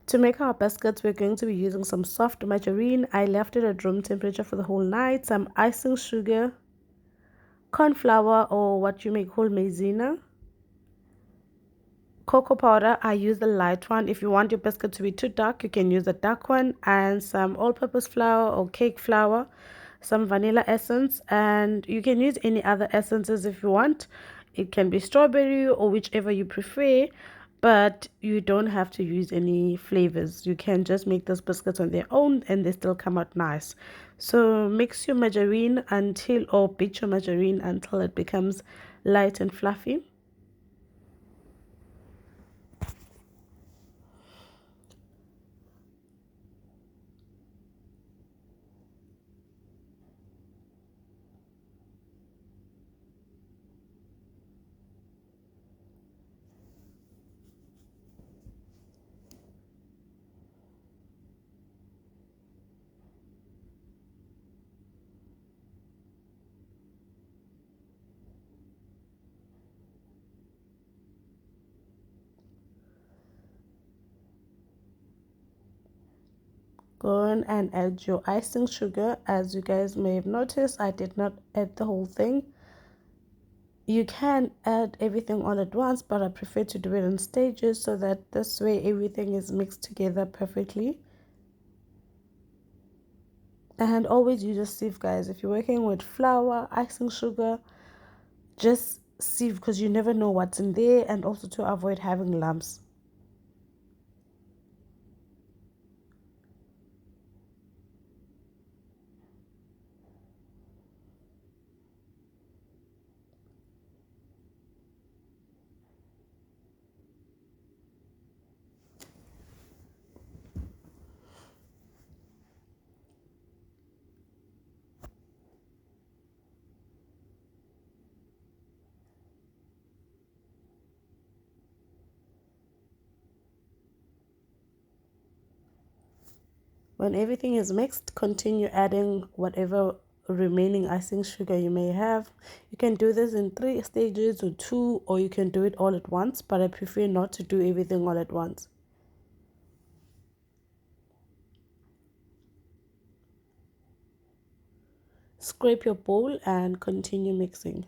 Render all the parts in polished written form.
To make our biscuits, we're going to be using some soft margarine. I left it at room temperature for the whole night. Some icing sugar, corn flour, or what you may call maizena, cocoa powder. I use the light one. If you want your biscuit to be too dark, you can use a dark one. And some all-purpose flour or cake flour, some vanilla essence, and you can use any other essences if you want. It can be strawberry or whichever you prefer, but you don't have to use any flavors. You can just make those biscuits on their own and they still come out nice. So mix your margarine until, or beat your margarine until it becomes light and fluffy. Go on and add your icing sugar. As you guys may have noticed, I did not add the whole thing. You can add everything all at once, but I prefer to do it in stages so that this way everything is mixed together perfectly. And always use a sieve, guys. If you're working with flour, icing sugar, just sieve, because you never know what's in there, and also to avoid having lumps. When everything is mixed, continue adding whatever remaining icing sugar you may have. You can do this in 3 stages or 2, or you can do it all at once, but I prefer not to do everything all at once. Scrape your bowl and continue mixing.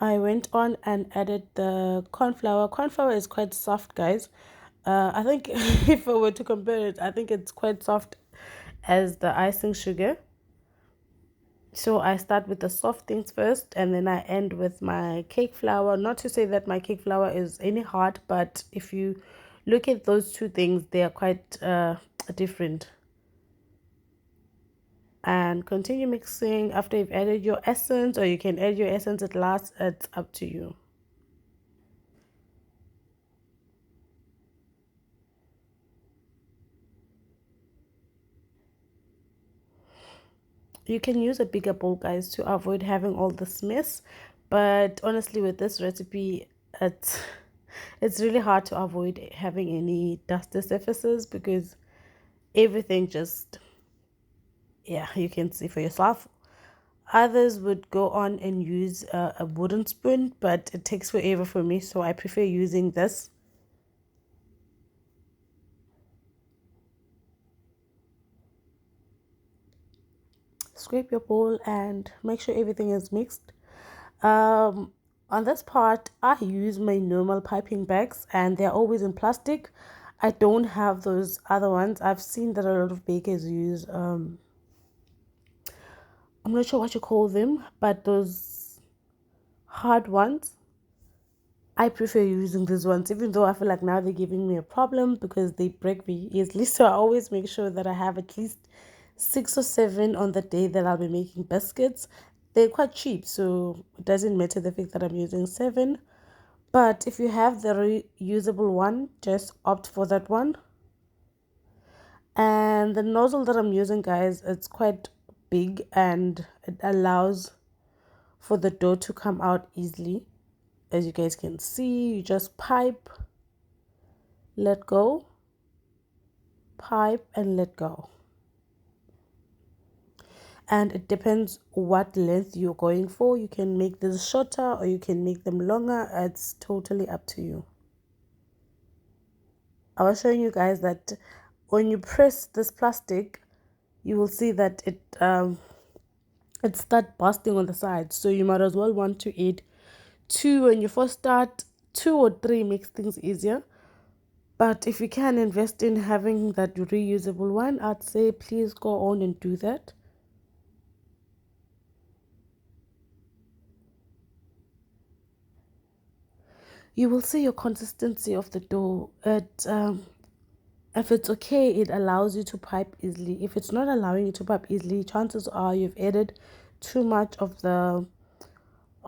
I went on and added the corn flour. Corn flour is quite soft, guys. I think if I were to compare it, I think it's quite soft as the icing sugar. So I start with the soft things first and then I end with my cake flour. Not to say that my cake flour is any hard, but if you look at those two things, they are quite different. And continue mixing after you've added your essence, or you can add your essence at last. It's up to you. You can use a bigger bowl, guys, to avoid having all this mess, but honestly with this recipe, it's really hard to avoid having any dusty surfaces because everything just, yeah, you can see for yourself. Others would go on and use a wooden spoon, but it takes forever for me, so I prefer using this. Scrape your bowl and make sure everything is mixed. On this part, I use my normal piping bags and they're always in plastic. I don't have those other ones. I've seen that a lot of bakers use, I'm not sure what you call them, but those hard ones. I prefer using these ones, even though I feel like now they're giving me a problem because they break me easily. So I always make sure that I have at least 6 or 7 on the day that I'll be making biscuits. They're quite cheap, so it doesn't matter the fact that I'm using 7. But if you have the reusable one, just opt for that one. And the nozzle that I'm using, guys, it's quite big and it allows for the dough to come out easily. As you guys can see, you just pipe, let go, pipe and let go. and it depends what length you're going for. You can make this shorter or you can make them longer. It's totally up to you. I was showing you guys that when you press this plastic, you will see that it start busting on the sides. So you might as well want to add two when you first start. 2 or 3 makes things easier. But if you can invest in having that reusable one, I'd say please go on and do that. You will see your consistency of the dough. If it's okay, it allows you to pipe easily. If it's not allowing you to pipe easily, chances are you've added too much of the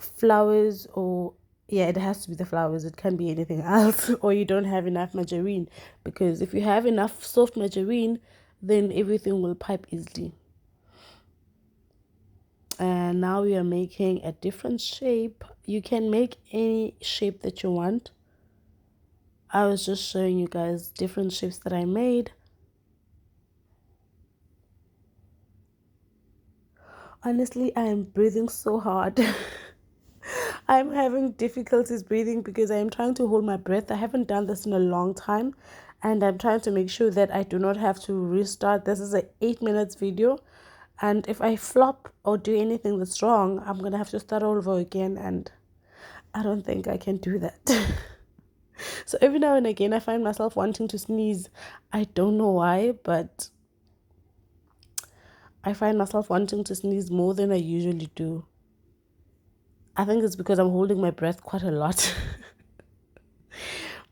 flours, or yeah, it has to be the flours. It can be anything else, or you don't have enough margarine. Because if you have enough soft margarine, then everything will pipe easily. And now we are making a different shape. You can make any shape that you want. I was just showing you guys different shapes that I made. Honestly, I am breathing so hard. I'm having difficulties breathing because I am trying to hold my breath. I haven't done this in a long time, and I'm trying to make sure that I do not have to restart. This is an 8 minutes video, and if I flop or do anything that's wrong, I'm gonna have to start all over again, and I don't think I can do that. So every now and again, I find myself wanting to sneeze. I don't know why, but I find myself wanting to sneeze more than I usually do. I think it's because I'm holding my breath quite a lot.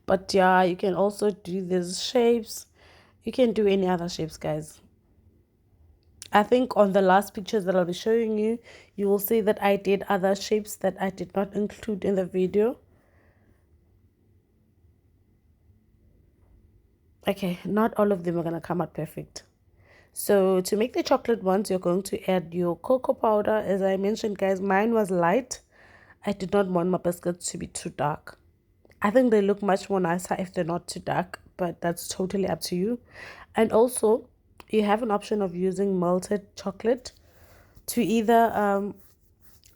But yeah, you can also do these shapes. You can do any other shapes, guys. I think on the last pictures that I'll be showing you, you will see that I did other shapes that I did not include in the video. Okay, not all of them are going to come out perfect. So to make the chocolate ones, you're going to add your cocoa powder. As I mentioned, guys, mine was light. I did not want my biscuits to be too dark. I think they look much more nicer if they're not too dark, but that's totally up to you. And also, you have an option of using melted chocolate to either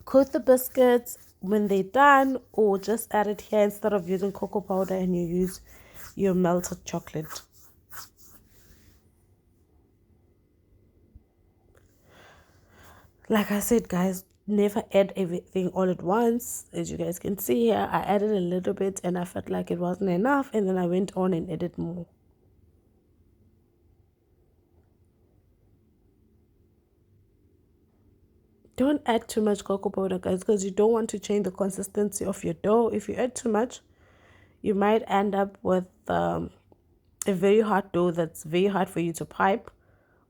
coat the biscuits when they're done, or just add it here instead of using cocoa powder, and you use your melted chocolate. Like I said, guys, never add everything all at once. As you guys can see here, I added a little bit and I felt like it wasn't enough, and then I went on and added more. Don't add too much cocoa powder, guys, because you don't want to change the consistency of your dough. If you add too much, you might end up with a very hard dough that's very hard for you to pipe.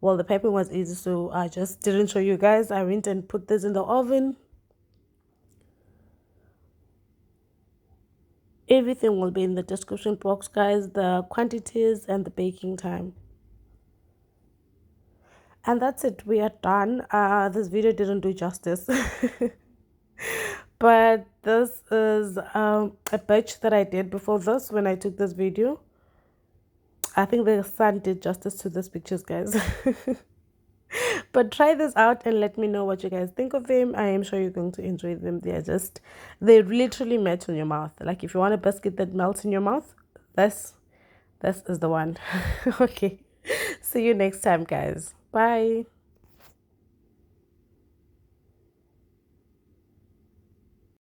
Well, the piping was easy, so I just didn't show you guys. I went and put this in the oven. Everything will be in the description box, guys, the quantities and the baking time. And that's it, we are done. This video didn't do justice. But this is a batch that I did before this when I took this video. I think the sun did justice to these pictures, guys. But try this out and let me know what you guys think of them. I am sure you're going to enjoy them. They literally melt in your mouth. Like if you want a biscuit that melts in your mouth, this is the one. Okay, see you next time, guys. Bye.